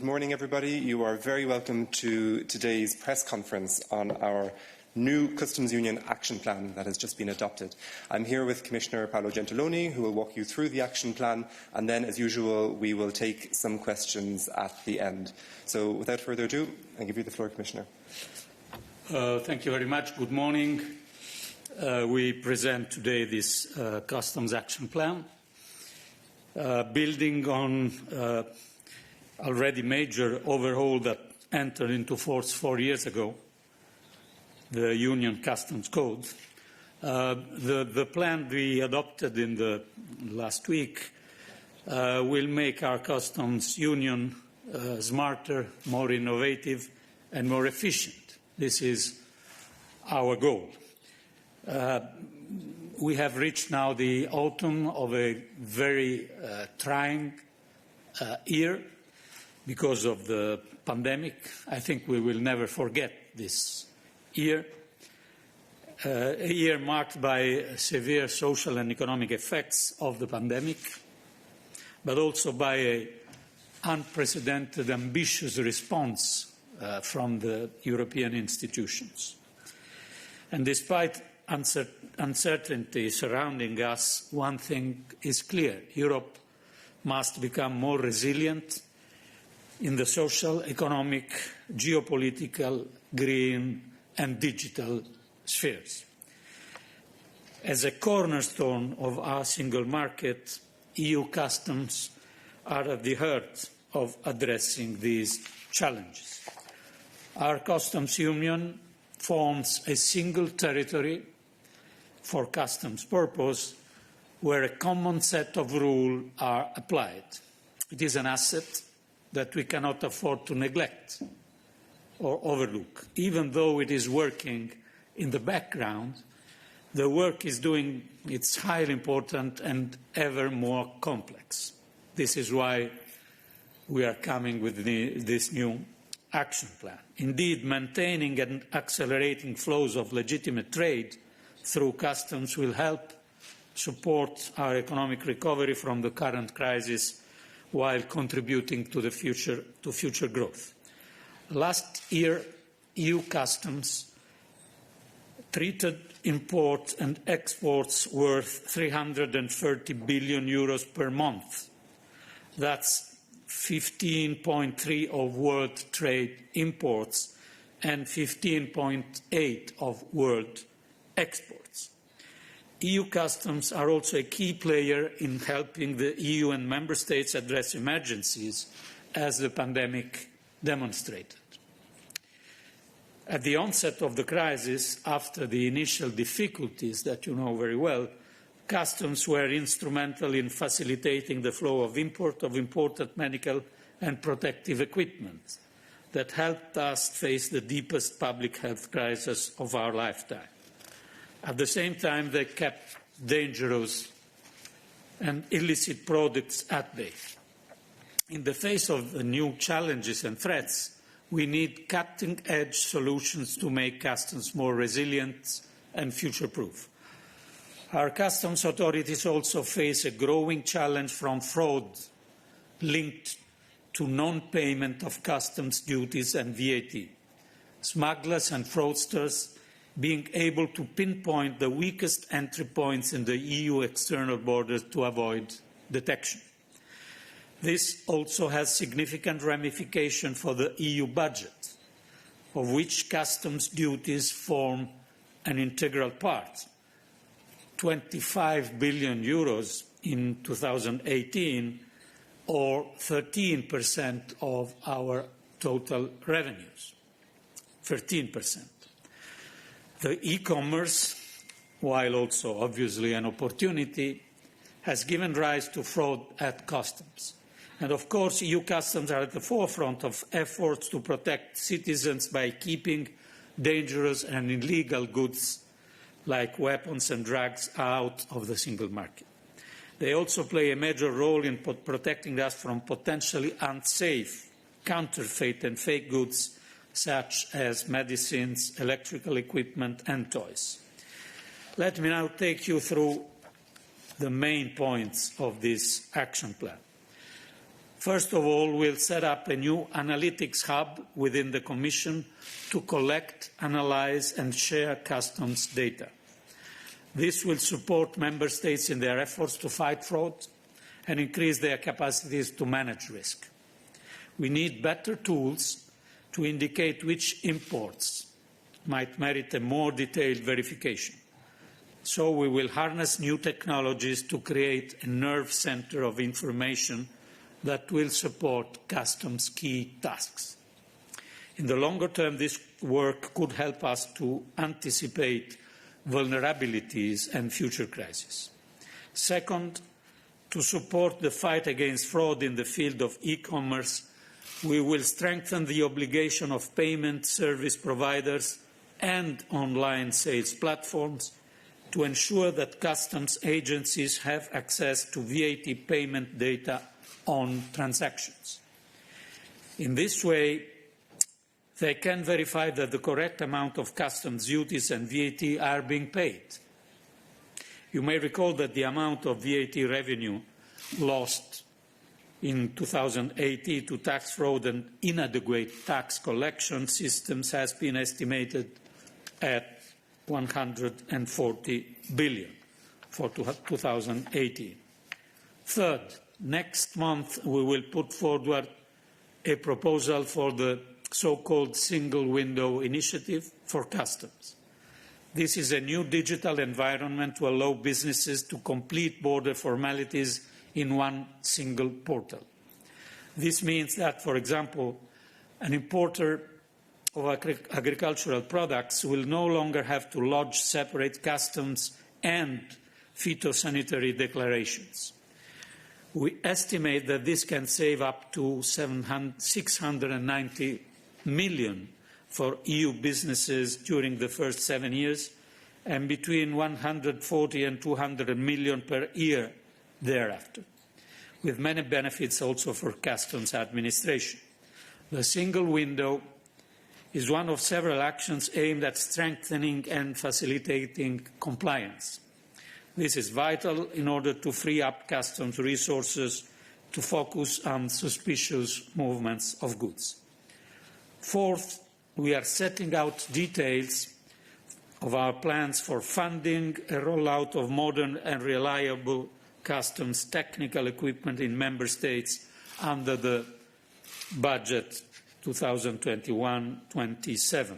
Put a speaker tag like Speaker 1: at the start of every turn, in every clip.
Speaker 1: Good morning, everybody. You are very welcome to today's press conference on our new Customs Union Action Plan that has just been adopted. I'm here with Commissioner Paolo Gentiloni, who will walk you through the Action Plan, and then, as usual, we will take some questions at the end. So, without further ado, I give you the floor, Commissioner.
Speaker 2: Thank you very much. Good morning. We present today this Customs Action Plan, building on already major overhaul that entered into force 4 years ago, the Union Customs Code. The plan we adopted in the last week will make our customs union smarter, more innovative, and more efficient. This is our goal. We have reached now the autumn of a very trying year because of the pandemic. I think we will never forget this year. A year marked by severe social and economic effects of the pandemic, but also by an unprecedented, ambitious response from the European institutions. And despite uncertainty surrounding us, one thing is clear: Europe must become more resilient in the social, economic, geopolitical, green, and digital spheres. As a cornerstone of our single market, EU customs are at the heart of addressing these challenges. Our customs union forms a single territory for customs purpose where a common set of rules are applied. It is an asset that we cannot afford to neglect or overlook. Even though it is working in the background, the work it's highly important and ever more complex. This is why we are coming with this new action plan. Indeed, maintaining and accelerating flows of legitimate trade through customs will help support our economic recovery from the current crisis while contributing to future growth. Last year, EU customs treated imports and exports worth €330 billion per month. That's 15.3% of world trade imports and 15.8% of world exports. EU customs are also a key player in helping the EU and member states address emergencies, as the pandemic demonstrated. At the onset of the crisis, after the initial difficulties that you know very well, customs were instrumental in facilitating the flow of imported medical and protective equipment that helped us face the deepest public health crisis of our lifetime. At the same time, they kept dangerous and illicit products at bay. In the face of the new challenges and threats, we need cutting-edge solutions to make customs more resilient and future-proof. Our customs authorities also face a growing challenge from fraud linked to non-payment of customs duties and VAT. Smugglers and fraudsters being able to pinpoint the weakest entry points in the EU external borders to avoid detection. This also has significant ramifications for the EU budget, of which customs duties form an integral part. €25 billion in 2018, or 13% of our total revenues. 13%. The e-commerce, while also obviously an opportunity, has given rise to fraud at customs. And of course, EU customs are at the forefront of efforts to protect citizens by keeping dangerous and illegal goods like weapons and drugs out of the single market. They also play a major role in protecting us from potentially unsafe counterfeit and fake goods such as medicines, electrical equipment and toys. Let me now take you through the main points of this action plan. First of all, we'll set up a new analytics hub within the Commission to collect, analyse and share customs data. This will support Member States in their efforts to fight fraud and increase their capacities to manage risk. We need better tools to indicate which imports might merit a more detailed verification. So we will harness new technologies to create a nerve centre of information that will support customs key tasks. In the longer term, this work could help us to anticipate vulnerabilities and future crises. Second, to support the fight against fraud in the field of e-commerce, we will strengthen the obligation of payment service providers and online sales platforms to ensure that customs agencies have access to VAT payment data on transactions. In this way, they can verify that the correct amount of customs duties and VAT are being paid. You may recall that the amount of VAT revenue lost in 2018 to tax fraud and inadequate tax collection systems has been estimated at 140 billion for 2018. Third, next month we will put forward a proposal for the so-called single window initiative for customs. This is a new digital environment to allow businesses to complete border formalities in one single portal. This means that, for example, an importer of agricultural products will no longer have to lodge separate customs and phytosanitary declarations. We estimate that this can save up to 690 million for EU businesses during the first 7 years and between 140 and 200 million per year thereafter, with many benefits also for customs administration. The single window is one of several actions aimed at strengthening and facilitating compliance. This is vital in order to free up customs resources to focus on suspicious movements of goods. Fourth, we are setting out details of our plans for funding a rollout of modern and reliable customs technical equipment in Member States under the budget 2021-27.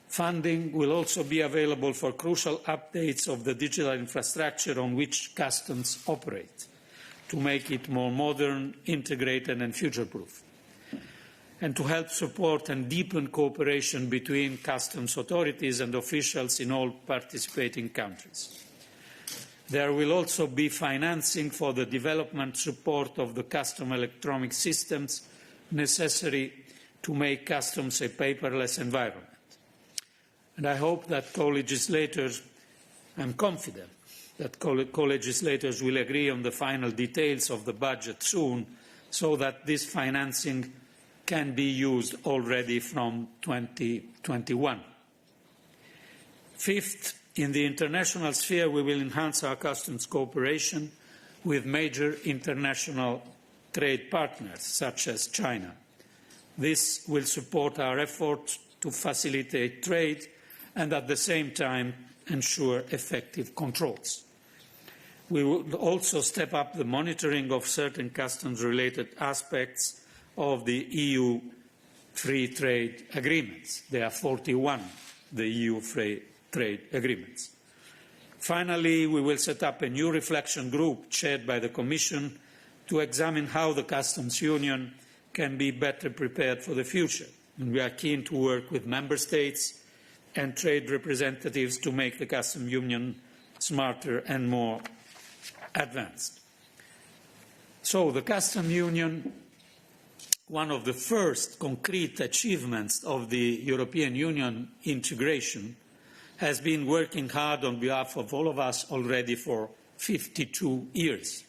Speaker 2: Funding will also be available for crucial updates of the digital infrastructure on which customs operate to make it more modern, integrated and future-proof, and to help support and deepen cooperation between customs authorities and officials in all participating countries. There will also be financing for the development support of the custom electronic systems necessary to make customs a paperless environment. And I hope that co-legislators, I'm confident that co-legislators will agree on the final details of the budget soon so that this financing can be used already from 2021. Fifth, in the international sphere, we will enhance our customs cooperation with major international trade partners, such as China. This will support our efforts to facilitate trade and at the same time ensure effective controls. We will also step up the monitoring of certain customs-related aspects of the EU free trade agreements. There are 41, the EU free trade agreements. Finally, we will set up a new reflection group chaired by the Commission to examine how the customs union can be better prepared for the future. And we are keen to work with Member States and trade representatives to make the customs union smarter and more advanced. So the customs union, one of the first concrete achievements of the European Union integration, has been working hard on behalf of all of us already for 52 years.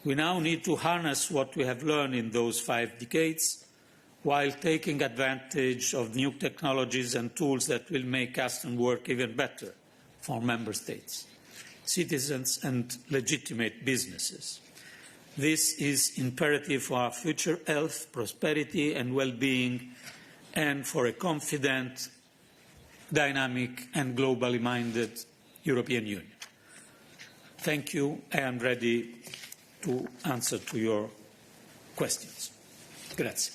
Speaker 2: We now need to harness what we have learned in those 5 decades while taking advantage of new technologies and tools that will make customs work even better for Member States, citizens and legitimate businesses. This is imperative for our future health, prosperity and well-being, and for a confident, dynamic and globally minded European Union. Thank you. I am ready to answer to your questions. Grazie.